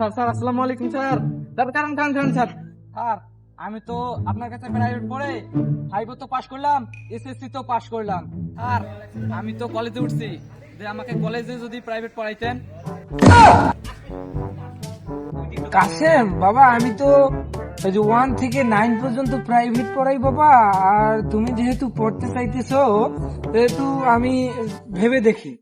Sir sir আসসালামু আলাইকুম sir. Sir কারণ স্যার। স্যার আমি তো আপনার কাছে প্রাইভেট পড়ে 5 তো পাস করলাম, এসএসসি তো পাস করলাম। স্যার আমি তো কলেজে উঠছি, যে আমাকে কলেজে যদি প্রাইভেট পড়াইতেন। কাসেম বাবা, আমি তো 1 থেকে 9 পর্যন্ত প্রাইভেট পড়াই বাবা। আর তুমি যেহেতু পড়তে চাইতেছো, সেহেতু আমি ভেবে দেখি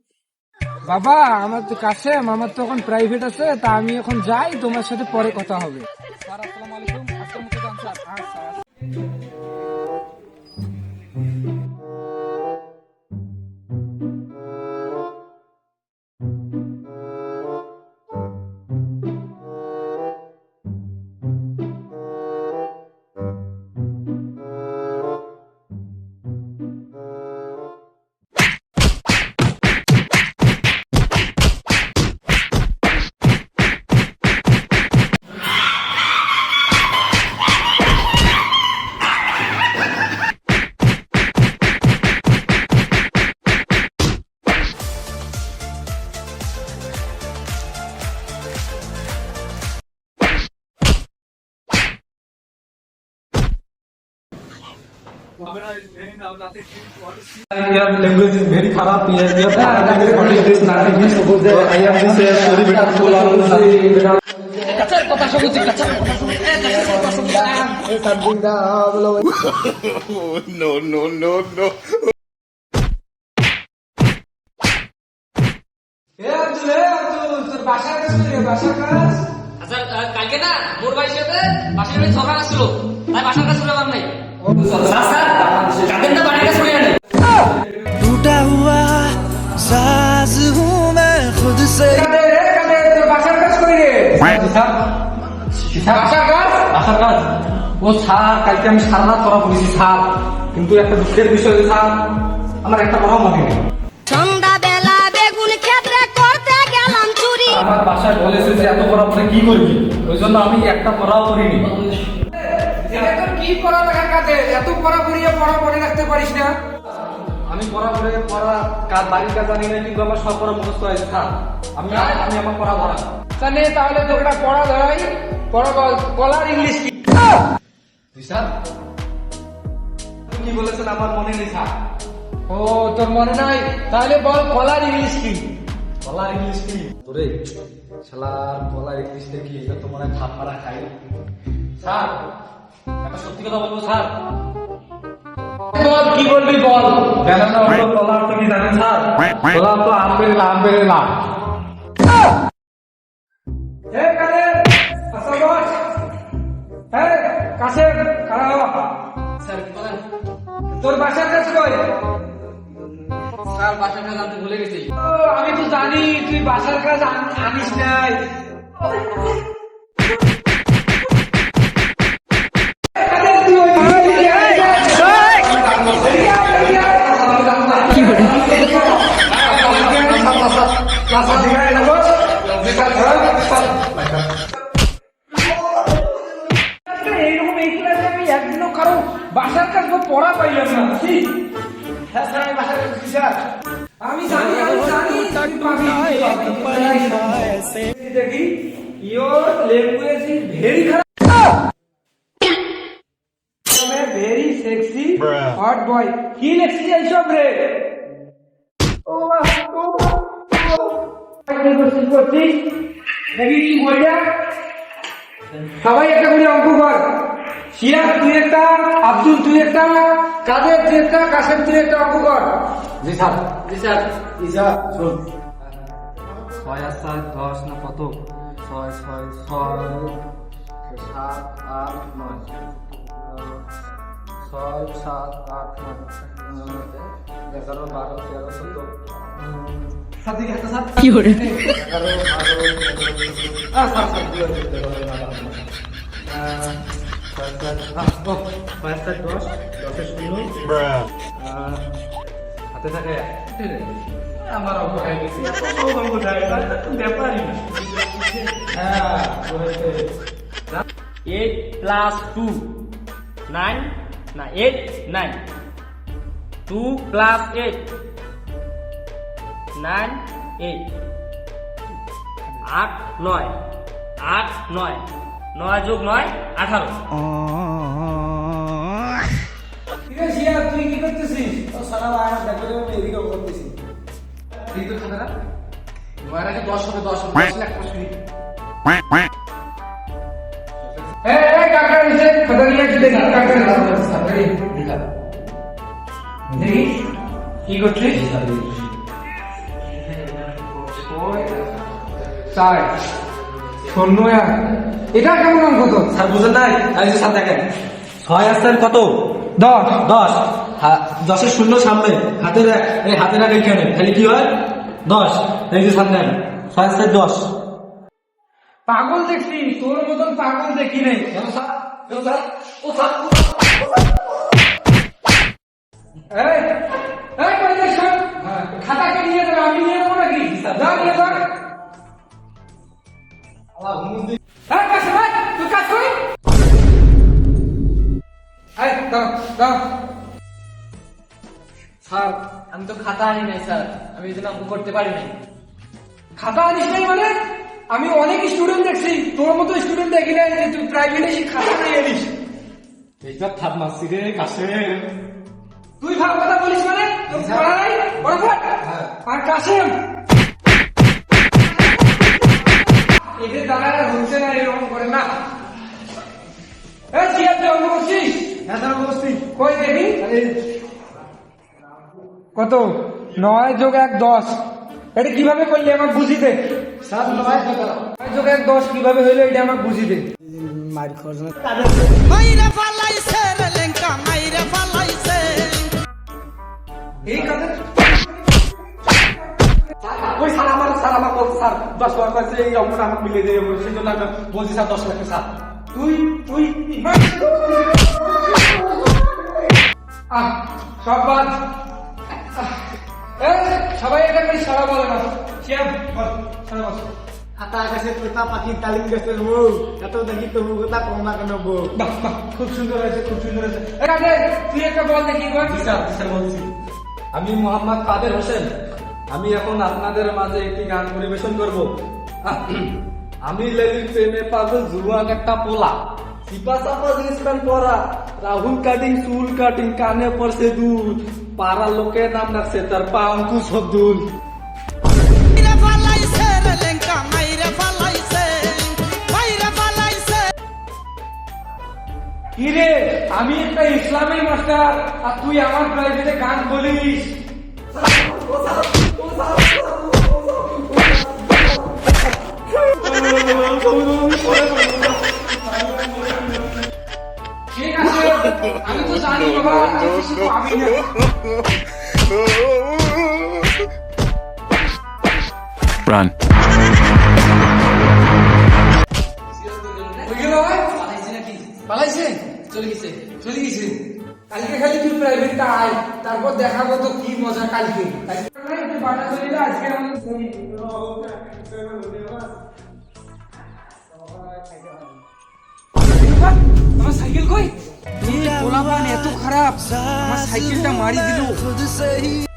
বাবা। আমার তো কাসেম, আমার তো এখন প্রাইভেট আছে, তা আমি এখন যাই, তোমার সাথে পরে কথা হবে। স্যার আসসালামু আলাইকুম, আজকের মতো যান sir. Sir Your language is very kharab. Your language is nothing. I am this sorry beta so long. কাচার কথা শুনছি, কাচার No, no, no, no. তোর বাসার কাছে বাসার কাজ আচ্ছা কালকে না মোর ভাইয়ের সাথে বাসার বাড়ি ঝগড়া আসছিল, তাই বাসার কাছে শুনে আমার নাই। স্যার স্যার কাঁদেন না, বাড়ির কাছে শুনে আনেন। टूटा हुआ साज हूँ मैं खुद से। তোর বাসার কাজ করি রে। বাসার কাজ আশার কাজ ও স্যার, কালকে আমি সারা রাত পড়া পড়েছি স্যার, কিন্তু একটা দুঃখের বিষয় যে স্যার আমার একটা পড়াও মনে নেই। সন্ধ্যাবেলা বেগুন ক্ষেত্রে করতে গেলাম চুরি। আমার বাসায় বলেছে যে এত পড়া পড়ে কি করবি, ওই জন্য আমি একটা পড়াও করিনি। এটা তোর কি পড়ালেখার কাজে? এত পড়া পড়িয়ে পড়া পড়ে রাখতে পারিস না? আমি পড়া করে পড়া কাজ বাড়ির কাজ জানি না, কিন্তু আমার সব পড়া মুখস্থ হয়েছে স্যার। আমি আমার পড়া ভরা। তাহলে তাহলে তোর একটা পড়া ধরাই, পড়া বল। কলার ইংলিশ কি? জি স্যার, আপনি কি বলেছেন আমার মনে নেই স্যার। ও তোর মনে নাই? তাহলে বল কলার ইংলিশ কি? বলার ইংলিশ কি তোরে শালার, বলার ইংলিশটা কি? এটা তো মনে হয় থাপ মারা খাই। স্যার একটা সত্যি কথা বলবো স্যার। বল কি বলবি বল। ব্যানানা হলো কলার, তো কি জানেন স্যার? কলার তো আম বেরে না। এ কালে আসা বস। হ্যাঁ কাসেম খারাপ হ। স্যার কি বলেন? তোর বাসার কাজ কই? স্যার বাসার কাছে আনতে ভুলে গেছি। ও, আমি তো জানি তুই বাসার কাজ আনিস নাই। এইরকম এই ক্লাসে আমি একদিনও কারো বাসার কাজ বা পড়া পাইলাম না। কি? হ্যাঁ স্যার, আমি বাসার কাজ করছি, স্যার। আমি জানি তুই পাবি। দেখি your language is very খারাপ। তুমি very sexy hot boy। কি লেখছিস এইসব রে? ও বাহ, ও বাহ, ও বাহ। কি করছিস? দেখি কি বইটা। সবাই একটা করে অঙ্ক কর। সিরাজ তুই একটা, আব্দুল তুই একটা, কাদের তুই একটা, কাসেম তুই একটা অঙ্ক কর। জি স্যার। জি স্যার। ইসা শুন, 6 আর 7 10 না কত? 6 6 6 7 8 9 6 7 8 9 11 12 13 14 সাথে কি একটা স্যার কি করে 11 12 স্যার 10 হাতে থাকে আমার অঙ্ক হয়ে গেছে। অঙ্ক যায় না, ব্যাপারই না। হ্যাঁ 8 প্লাস 2 9 না 8 9 2 প্লাস 8 9 8 8 9 8 9 9 যোগ 9 18। কিরে শিয়া তুই কি করতেছিস? ও সারা আমার দেখো এদিকে করতেছি এই তো খাতা না নয় আগে 10 হবে 10 লাখ কষ্ট এই কাকা এসে খাতা নিয়ে আসি দেখি কাকা দেখি কি করছিস? 4 শূন্য এক এটা কেমন অঙ্ক তো? স্যার বুঝেন নাই এই যে স্যার দেখেন 6 আসছেন কত 10 10 10-এর শূন্য সামনে হাতের এই হাতের আগে এখানে তাহলে কি হয় 10 এই যে সামনে 6 আসছে 10 পাগল দেখছি তোর মতন পাগল দেখি নাই এই এই পরিবেশ খাতাকে নিয়ে যাবে আমি নিয়ে যাবো নাকি যা নিয়ে যা এই কাছে ভাই তুই কাজ করি এই দাঁড়া দাঁড়া স্যার আমি তো খাতা আনি নাই স্যার, আমি এই জন্য অঙ্ক করতে পারি নাই। খাতা আনিস নাই মানে আমি অনেক স্টুডেন্ট দেখছি তোর মতো স্টুডেন্ট দেখি নাই যে তুই প্রাইভেটে এসে খাতা নিয়ে এলিস এইটা থাপ মারছি রে কাছে তুই ভালো কথা বলিস মানে তোর পড়া নাই বরাবর আর কাসেম এদের দ্বারা হচ্ছে না এরকম করে না এই জিয়া তুই অঙ্ক করছিস হ্যাঁ স্যার বসছি কই দেখি কত 9 যোগ 1 10 এটা কিভাবে করলি আমাকে বুঝি দে স্যার 9 যোগ 1 10 কিভাবে হইলো এটা আমাকে বুঝি দে মাইরা ফালাইছে রে লেঙ্কা মাইরা ফালাইছে এই কথা ওই স্যার আমার বলছে স্যার 10 টাকা কাছে এই অঙ্কটা আমাকে মিলিয়ে দিয়ে সেই জন্য আমি বলছি স্যার 10 লাখ স্যার তুই সব বাদ সবাই এটা করে সারা বলে না শিয়াম বল সারা বল খাতা গাছে তোতা পাখি তালিম গাছে বউ এত দেখি তবু কথা কমা কেন বউ বাহ বাহ খুব সুন্দর হয়েছে খুব সুন্দর হয়েছে এখানে তুই একটা বল দেখি বল স্যার বলছি আমি মোহাম্মদ কাদের হোসেন আমি এখন আপনাদের মাঝে একটি গান পরিবেশন করব আমি লেলির প্রেমে পাগল জুয়ান একটা পোলা চিপা চাপা জিনিস প্যান্ট পরা রাহুল কাটিং চুল কাটিং কানে পড়ছে দুল পাড়া লোকে নাম রাখছে তার পা অঙ্কুশ হবদুল মাইরা ফালাইছে রে লেঙ্কা মাইরা ফালাইছে মাইরা ফালাইছে কি রে আমি একটা ইসলামী মাস্টার আর তুই আমার প্রাইভেটে গান বলিস ঠিক আছে আমি তো জানি বাবা আমি কিছু পাবি না Run. বুঝলো ভাই পালাইছি নাকি? পালাইছে চলে গেছে। চলে গেছে কালকে খালি তুই প্রাইভেটটা আয় তারপর দেখাবো তো কি মজা কালকে তুই বাটা চলে যা আজকে আমাদের ফোন আমার সাইকেল কই এই পোলাপান এত খারাপ আমার সাইকেলটা মারি দিল खुद से ही